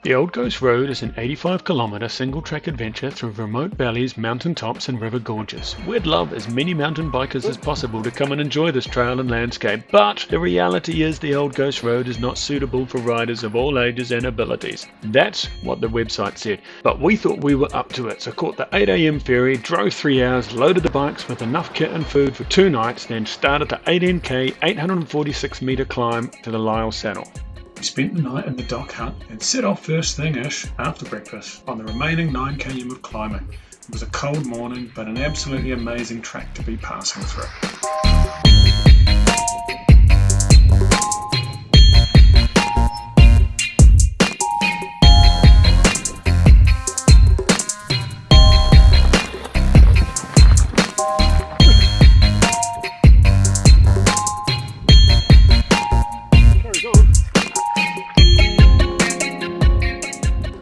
The Old Ghost Road is an 85-kilometre single-track adventure through remote valleys, mountain tops and river gorges. We'd love as many mountain bikers as possible to come and enjoy this trail and landscape, but the reality is the Old Ghost Road is not suitable for riders of all ages and abilities. That's what the website said, but we thought we were up to it, so caught the 8 AM ferry, drove 3 hours, loaded the bikes with enough kit and food for 2 nights, then started the 18k 846 metre climb to the Lyle Saddle. We spent the night in the dock hut and set off first thing-ish after breakfast on the remaining 9 km of climbing. It was a cold morning, but an absolutely amazing track to be passing through.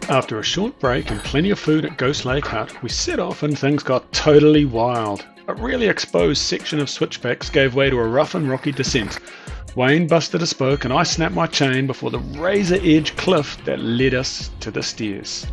After a short break and plenty of food at Ghost Lake Hut, we set off and things got totally wild. A really exposed section of switchbacks gave way to a rough and rocky descent. Wayne busted a spoke and I snapped my chain before the razor-edge cliff that led us to the stairs.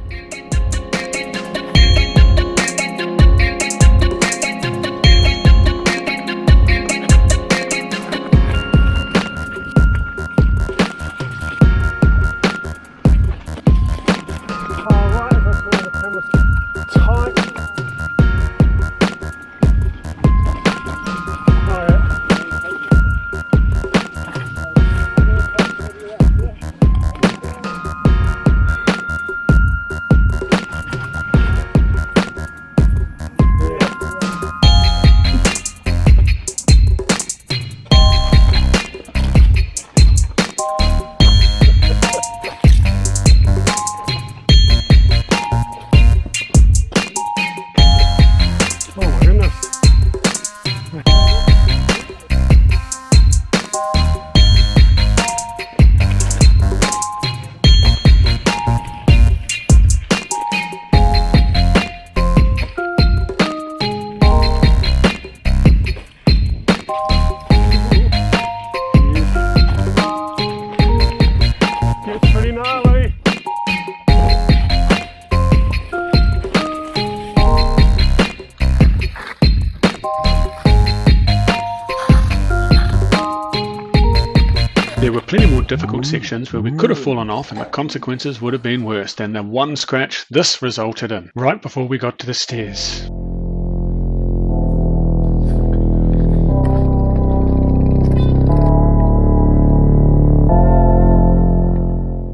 There were plenty more difficult sections where we could have fallen off and the consequences would have been worse than the one scratch this resulted in, right before we got to the stairs.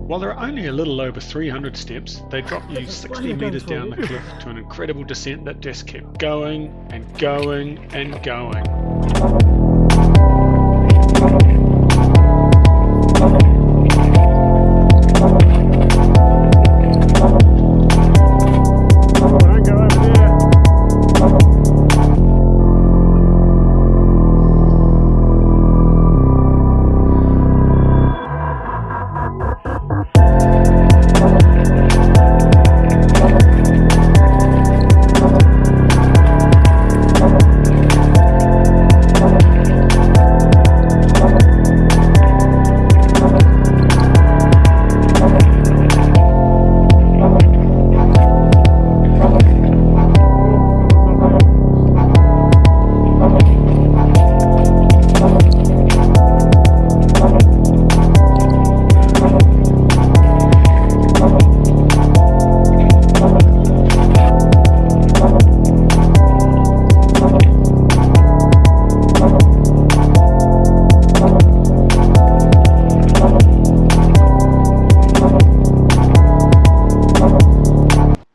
While there are only a little over 300 steps, they drop you 60 metres down the cliff to an incredible descent that just kept going and going and going.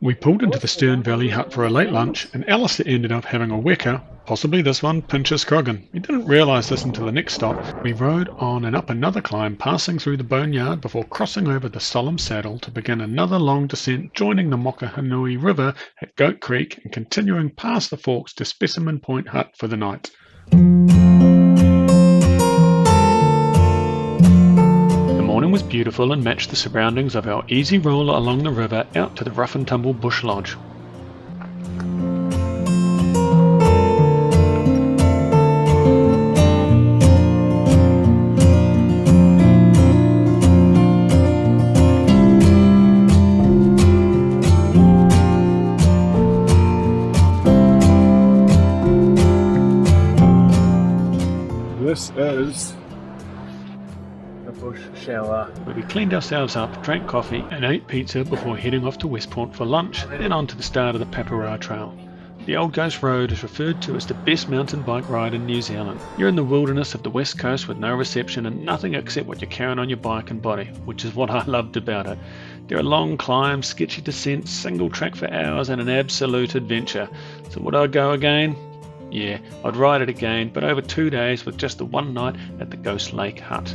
We pulled into the Stern Valley hut for a late lunch, and Alistair ended up having a weka, possibly this one, Pinch's Croggan. We didn't realise this until the next stop. We rode on and up another climb, passing through the boneyard before crossing over the Solemn Saddle to begin another long descent, joining the Mokahanui River at Goat Creek and continuing past the forks to Specimen Point Hut for the night. The morning was beautiful and matched the surroundings of our easy roll along the river out to the rough and tumble bush lodge. this is the bush shower. Where we cleaned ourselves up, drank coffee, and ate pizza before heading off to Westport for lunch, then on to the start of the Papara Trail. The Old Ghost Road is referred to as the best mountain bike ride in New Zealand. You're in the wilderness of the west coast with no reception and nothing except what you're carrying on your bike and body, which is what I loved about it. There are long climbs, sketchy descents, single track for hours, and an absolute adventure. So would I go again? Yeah, I'd ride it again, but over 2 days with just the one night at the Ghost Lake Hut.